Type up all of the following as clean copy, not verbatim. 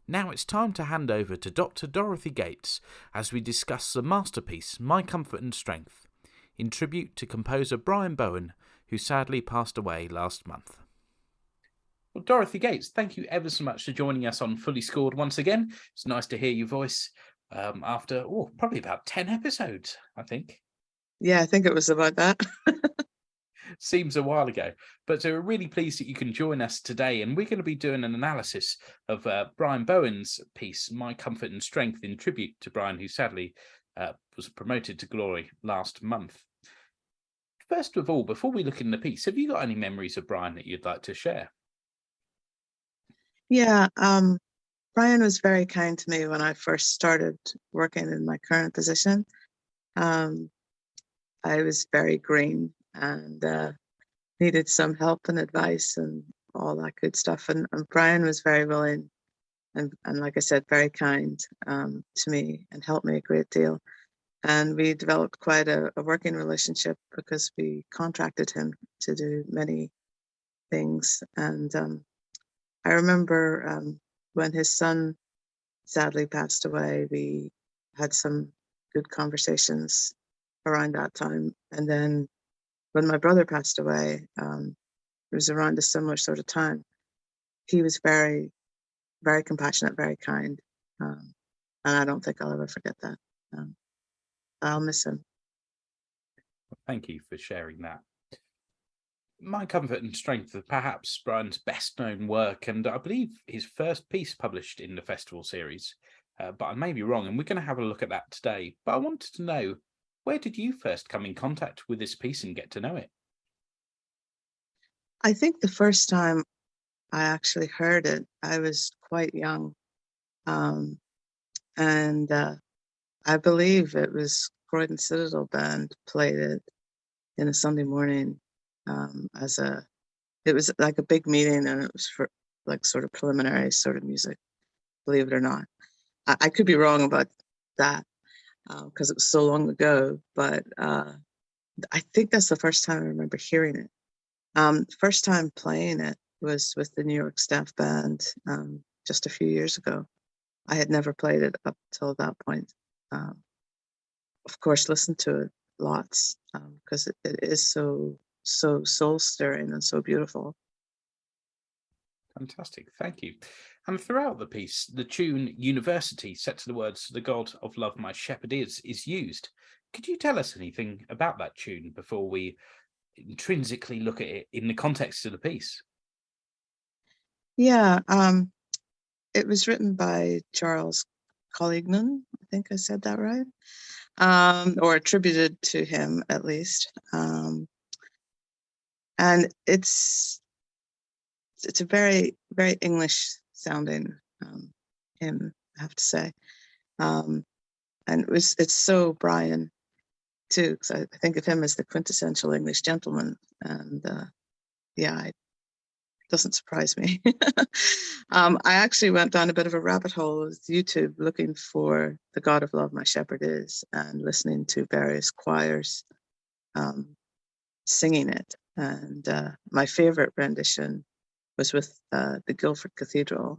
Now it's time to hand over to Dr. Dorothy Gates as we discuss the masterpiece My Comfort and Strength, in tribute to composer Brian Bowen, who sadly passed away last month. Well, Dorothy Gates, thank you ever so much for joining us on Fully Scored once again. It's nice to hear your voice after probably about 10 episodes, I think. Yeah, I think it was about that. Seems a while ago, but we're really pleased that you can join us today, and we're going to be doing an analysis of Brian Bowen's piece, My Comfort and Strength, in tribute to Brian, who sadly was promoted to glory last month. First of all, before we look in the piece, have you got any memories of Brian that you'd like to share? Yeah, Brian was very kind to me when I first started working in my current position. I was very green and needed some help and advice and all that good stuff. And Brian was very willing and like I said, very kind to me and helped me a great deal. And we developed quite a working relationship because we contracted him to do many things. And I remember when his son sadly passed away, we had some good conversations around that time. And then when my brother passed away, it was around a similar sort of time. He was very, very compassionate, very kind. And I don't think I'll ever forget that. I'll miss him. Thank you for sharing that. My Comfort and Strength is perhaps Brian's best known work, and I believe his first piece published in the festival series, but I may be wrong, and we're going to have a look at that today. But I wanted to know, where did you first come in contact with this piece and get to know it? I think the first time I actually heard it, I was quite young. And I believe it was Croydon Citadel Band played it in a Sunday morning it was like a big meeting, and it was for like sort of preliminary sort of music, believe it or not. I could be wrong about that because it was so long ago, but I think that's the first time I remember hearing it. First time playing it was with the New York Staff Band just a few years ago. I had never played it up till that point. Of course, listened to it lots because it is so soul stirring and so beautiful. Fantastic, thank you. And throughout the piece, the tune University, set to the words "The God of Love My Shepherd is used. Could you tell us anything about that tune before we intrinsically look at it in the context of the piece? Yeah, it was written by Charles Collignon. I think I said that right, or attributed to him at least. And it's a very, very English sounding hymn, I have to say. And it's so Brian too, because I think of him as the quintessential English gentleman. And it doesn't surprise me. I actually went down a bit of a rabbit hole with YouTube looking for The God of Love My Shepherd Is and listening to various choirs singing it. And my favorite rendition was with the Guildford Cathedral,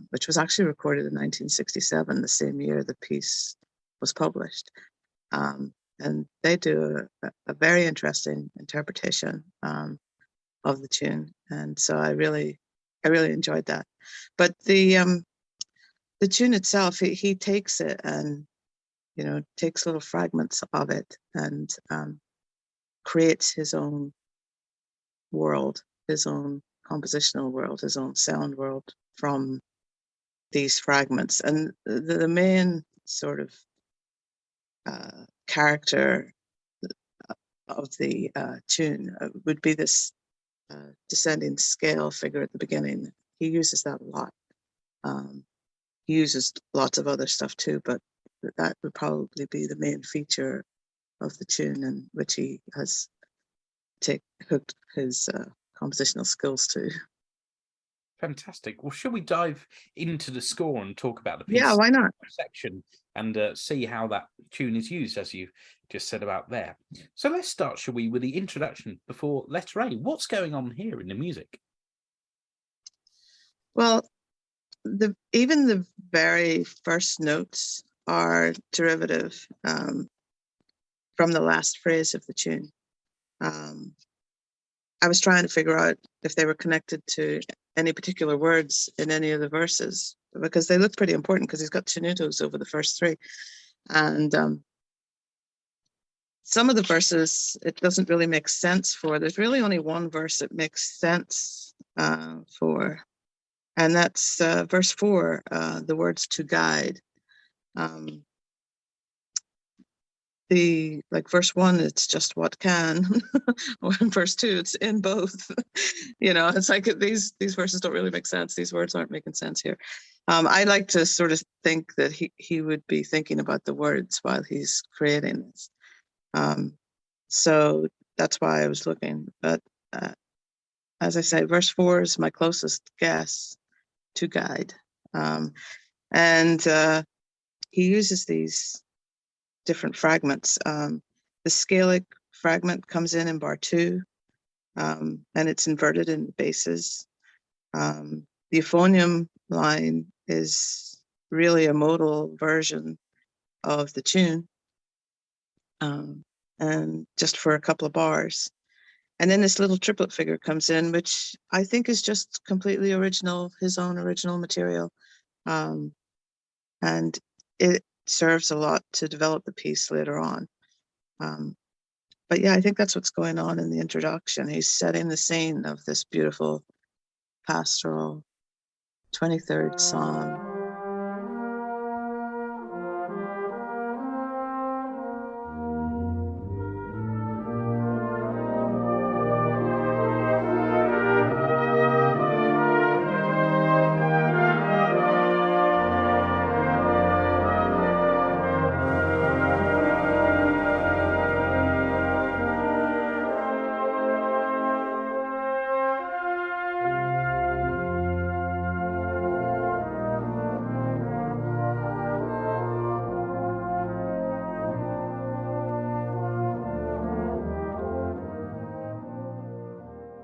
which was actually recorded in 1967, the same year the piece was published. And they do a very interesting interpretation of the tune, and so I really enjoyed that. But the tune itself, he takes it and takes little fragments of it and creates his own world, his own compositional world, his own sound world from these fragments. And the main sort of character of the tune would be this descending scale figure at the beginning. He uses that a lot. He uses lots of other stuff too, but that would probably be the main feature of the tune, in which he has hooked his compositional skills to. Fantastic. Well, shall we dive into the score and talk about the piece? Yeah, why not? Section and see how that tune is used, as you just said about there. So let's start, shall we, with the introduction before Letter A. What's going on here in the music? Well, even the very first notes are derivative from the last phrase of the tune. I was trying to figure out if they were connected to any particular words in any of the verses, because they look pretty important, because he's got tenutos over the first three. And some of the verses, it doesn't really make sense for. There's really only one verse that makes sense for, and that's verse 4, the words "to guide." Verse 1, it's just "what can," or in verse 2, it's "in both." It's like these verses don't really make sense. These words aren't making sense here. I like to sort of think that he would be thinking about the words while he's creating this. So that's why I was looking. But as I say, verse 4 is my closest guess to guide. And he uses these different fragments. The scalic fragment comes in bar 2, and it's inverted in basses. The euphonium line is really a modal version of the tune, and just for a couple of bars. And then this little triplet figure comes in, which I think is just completely original, his own original material. And it serves a lot to develop the piece later on. But yeah, I think that's what's going on in the introduction. He's setting the scene of this beautiful pastoral 23rd Psalm.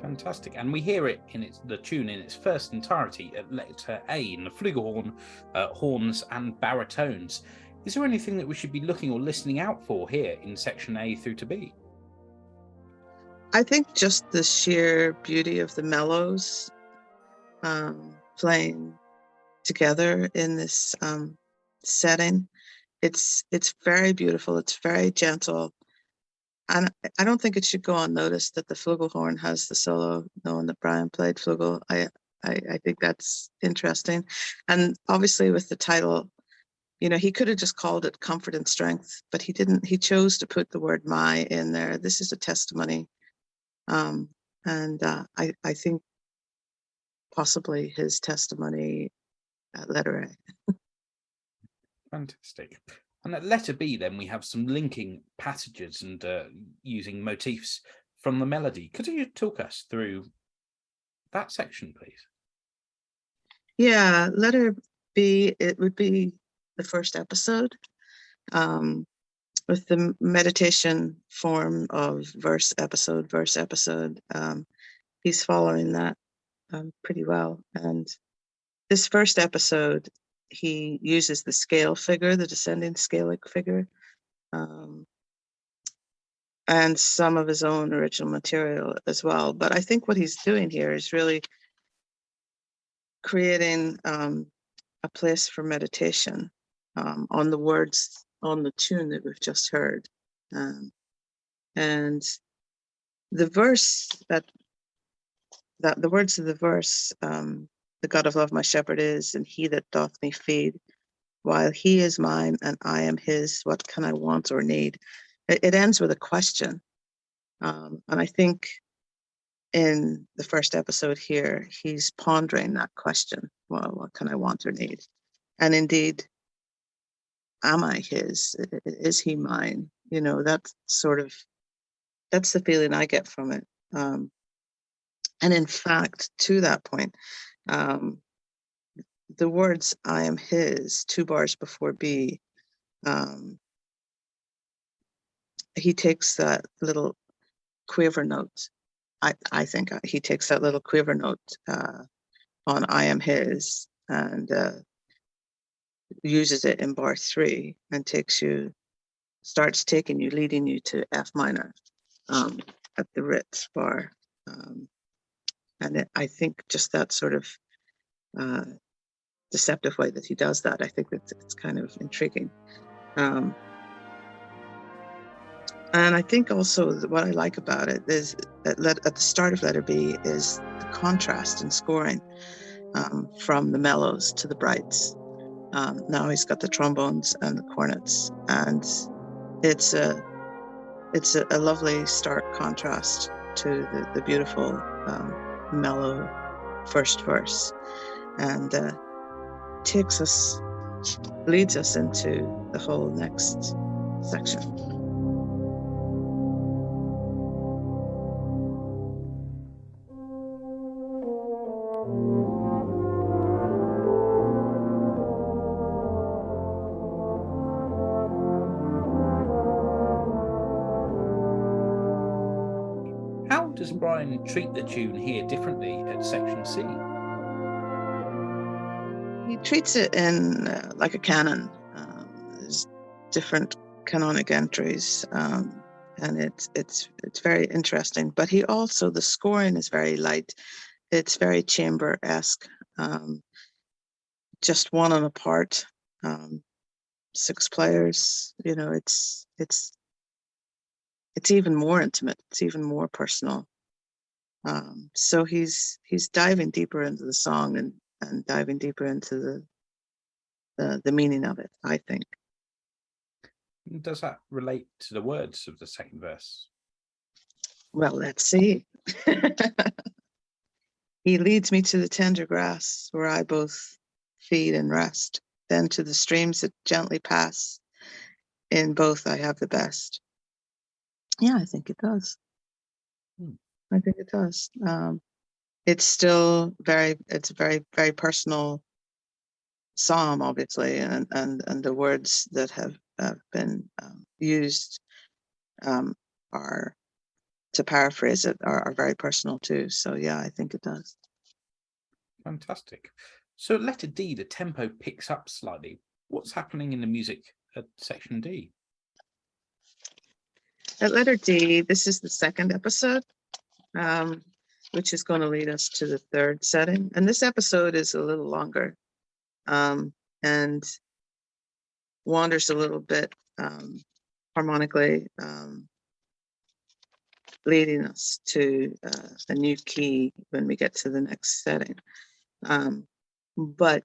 Fantastic. And we hear it in the tune in its first entirety at letter A in the flugelhorn, horns and baritones. Is there anything that we should be looking or listening out for here in section A through to B? I think just the sheer beauty of the mellows playing together in this setting. It's very beautiful. It's very gentle. And I don't think it should go unnoticed that the flugelhorn has the solo, knowing that Brian played flugel. I think that's interesting. And obviously with the title, he could have just called it Comfort and Strength, but he didn't. He chose to put the word "my" in there. This is a testimony. And I think possibly his testimony at letter A. Fantastic. And at letter B, then, we have some linking passages and using motifs from the melody. Could you talk us through that section, please? Yeah, letter B, it would be the first episode, with the meditation form of verse, episode. He's following that pretty well. And this first episode, he uses the scale figure, the descending scalic figure, and some of his own original material as well. But I think what he's doing here is really creating a place for meditation on the words on the tune that we've just heard. And the verse that the words of the verse, the God of love my shepherd is, and he that doth me feed, while he is mine and I am his, what can I want or need? It ends with a question. And I think in the first episode here, he's pondering that question. Well, what can I want or need? And indeed, am I his? Is he mine? That's the feeling I get from it. And in fact, to that point, the words "I am his," 2 bars before B, he takes that little quiver note. I think he takes that little quiver note on "I am his," and uses it in bar 3 and starts taking you, leading you to F minor at the Ritz bar. I think just that sort of deceptive way that he does that, I think that it's kind of intriguing. And I think also what I like about it is at the start of letter B is the contrast in scoring from the mellows to the brights. Now he's got the trombones and the cornets, and it's a lovely stark contrast to the beautiful mellow first verse, and leads us into the whole next section. How does Brian treat the tune here differently at section C? He treats it in like a canon. There's different canonic entries, and it's very interesting. But he also, the scoring is very light. It's very chamber-esque, just one on a part, 6 players. You know, it's even more intimate. It's even more personal. So he's diving deeper into the song and diving deeper into the meaning of it, I think. Does that relate to the words of the second verse? Well, let's see. He leads me to the tender grass where I both feed and rest, then to the streams that gently pass. In both I have the best. Yeah, I think it does. I think it does. It's still it's a very, very personal psalm, obviously, and the words that have been used are, to paraphrase it, are very personal too. So yeah, I think it does. Fantastic. So at letter D, the tempo picks up slightly. What's happening in the music at section D? At letter D, this is the second episode, which is going to lead us to the third setting. And this episode is a little longer and wanders a little bit harmonically, leading us to a new key when we get to the next setting. But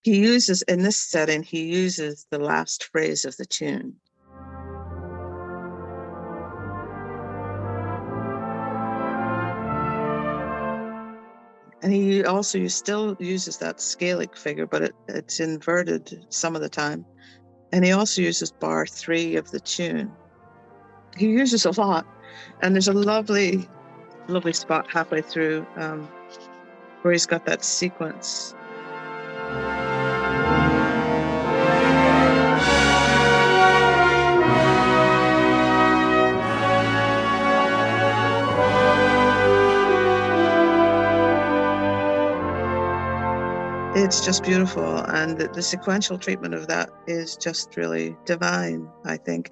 he uses, in this setting, he uses the last phrase of the tune. And he still uses that scalic figure, but it's inverted some of the time. And he also uses bar 3 of the tune. He uses a lot. And there's a lovely, lovely spot halfway through where he's got that sequence. It's just beautiful, and the sequential treatment of that is just really divine, I think.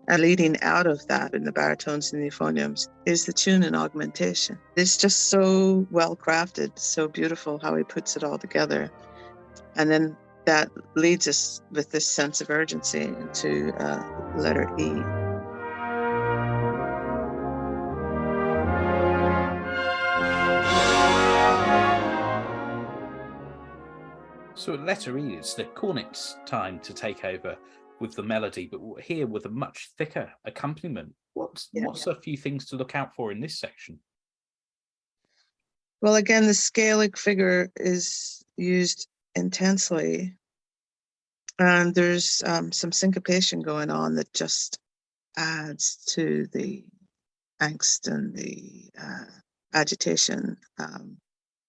And leading out of that in the baritones and the euphoniums is the tune and augmentation. It's just so well crafted, so beautiful how he puts it all together. And then that leads us with this sense of urgency into letter E. So at letter E, it's the cornet's time to take over with the melody, but here with a much thicker accompaniment. What's a few things to look out for in this section? Well, again, the scalic figure is used intensely, and there's some syncopation going on that just adds to the angst and the agitation,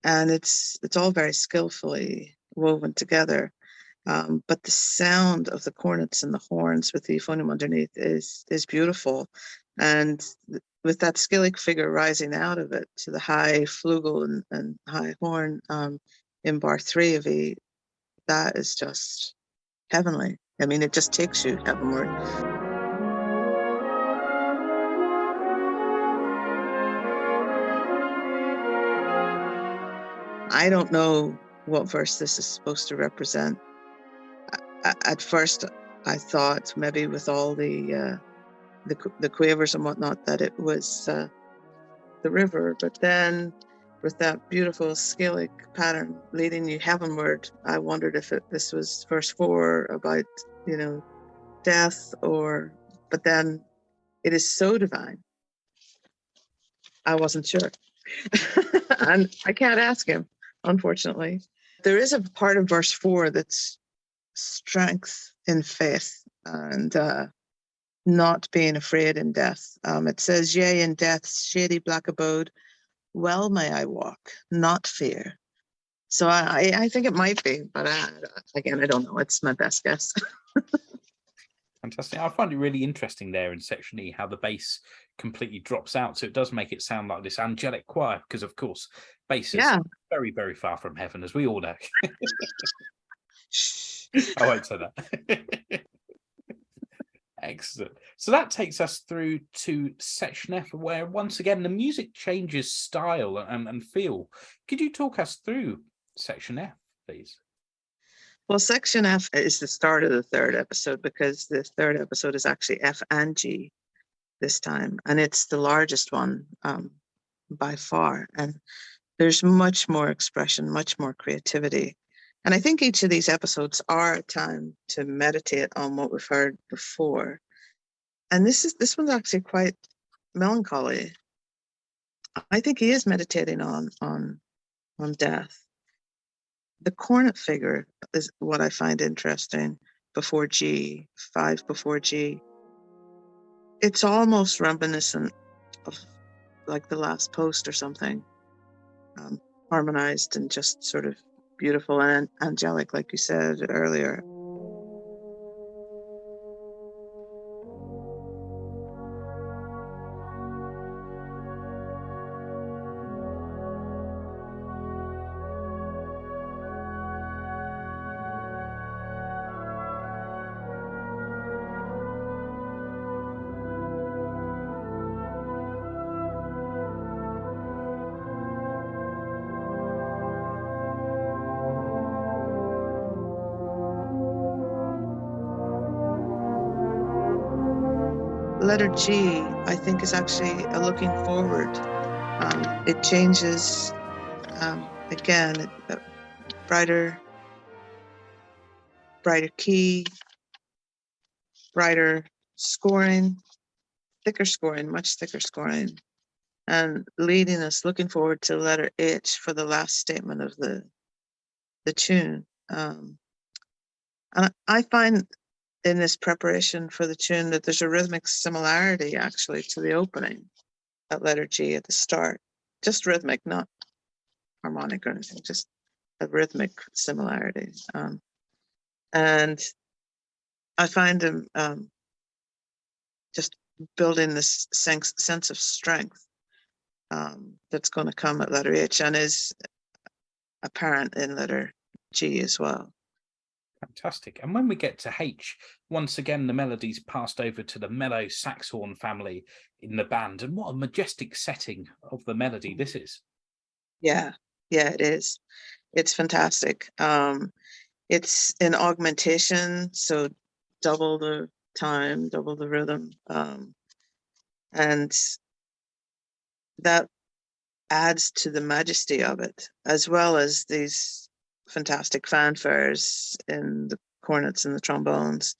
and it's all very skillfully woven together. But the sound of the cornets and the horns with the euphonium underneath is beautiful, and with that scalic figure rising out of it to the high flugel and high horn, in bar 3 of E, that is just heavenly. I mean, it just takes you heavenward. I don't know what verse this is supposed to represent. At first, I thought maybe with all the quavers and whatnot that it was the river, but then with that beautiful scalic pattern leading you heavenward, I wondered if this was verse 4 about, death, but then it is so divine. I wasn't sure. And I can't ask him, unfortunately. There is a part of verse 4 that's strength in faith and not being afraid in death. It says, yea, in death's shady black abode, well may I walk, not fear. So I think it might be, but again, I don't know. It's my best guess. Fantastic. I find it really interesting there in section E how the bass completely drops out. So it does make it sound like this angelic choir, because of course, bass is very, very far from heaven, as we all know. I won't say that. Excellent. So that takes us through to section F, where once again the music changes style and feel. Could you talk us through section F, please? Well, section F is the start of the third episode, because the third episode is actually F and G this time, and it's the largest one by far. And there's much more expression, much more creativity. And I think each of these episodes are a time to meditate on what we've heard before. And this one's actually quite melancholy. I think he is meditating on death. The cornet figure is what I find interesting before G, 5 before G. It's almost reminiscent of like the last post or something, harmonized and just sort of beautiful and angelic, like you said earlier. Letter G, I think, is actually a looking forward. It changes, again, brighter key, brighter scoring, thicker scoring, much thicker scoring, and leading us, looking forward to letter H for the last statement of the tune. And I find in this preparation for the tune that there's a rhythmic similarity actually to the opening at letter G at the start. Just rhythmic, not harmonic or anything, just a rhythmic similarity. And I find him just building this sense of strength that's going to come at letter H and is apparent in letter G as well. Fantastic. And when we get to H, once again, the melody's passed over to the mellow sax horn family in the band. And what a majestic setting of the melody this is. Yeah, it is. It's fantastic. It's an augmentation, so double the time, double the rhythm. And that adds to the majesty of it, as well as these fantastic fanfares in the cornets and the trombones.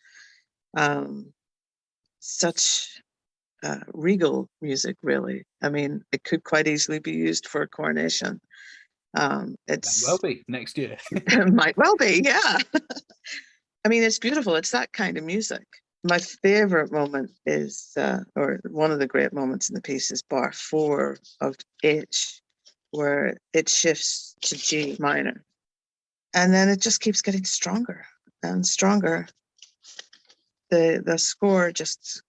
Such regal music, really. I mean, it could quite easily be used for a coronation. It's well be next year. It might well be, yeah. I mean, it's beautiful. It's that kind of music. My favorite moment is, or one of the great moments in the piece is bar 4 of H, where it shifts to G minor. And then it just keeps getting stronger and stronger. The score just,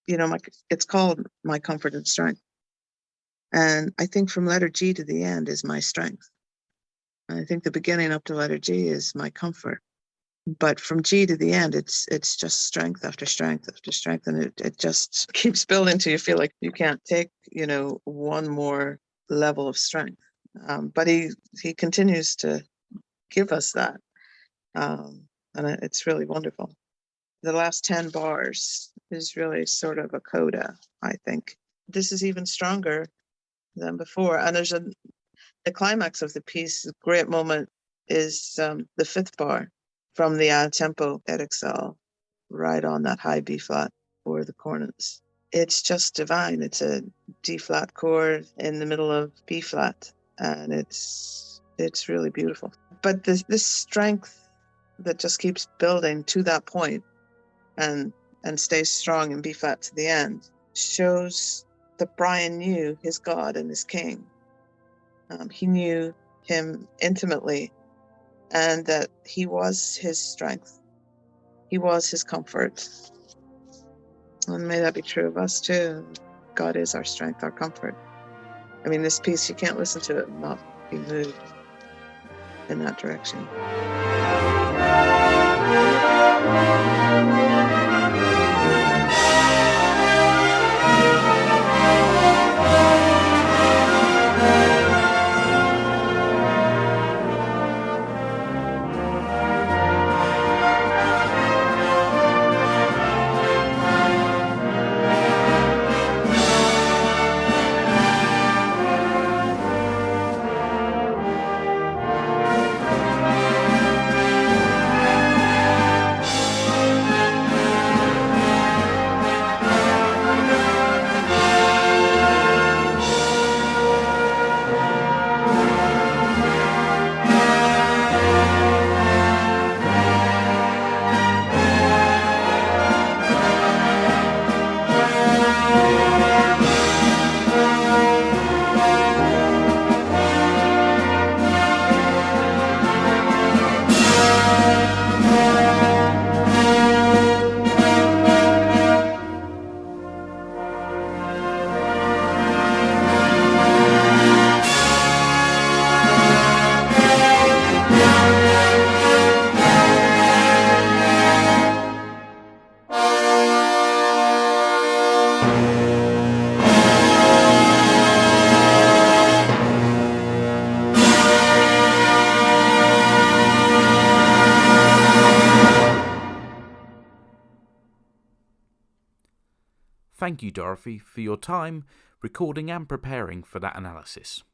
it's called My Comfort and Strength. And I think from letter G to the end is my strength. I think the beginning up to letter G is my comfort. But from G to the end, it's just strength after strength after strength. And it just keeps building till you feel like you can't take, one more level of strength. But he continues to give us that. And it's really wonderful. The last 10 bars is really sort of a coda, I think. This is even stronger than before. And there's the climax of the piece, the great moment is the 5th bar from the a tempo Editorial, right on that high B flat or the cornets. It's just divine. It's a D flat chord in the middle of B flat, and it's really beautiful. But this strength that just keeps building to that point and stays strong in B flat to the end shows that Brian knew his God and his King. He knew him intimately, and that he was his strength. He was his comfort. And may that be true of us too. God is our strength, our comfort. I mean, this piece, you can't listen to it and not be moved in that direction. Thank you, Dorothy, for your time recording and preparing for that analysis.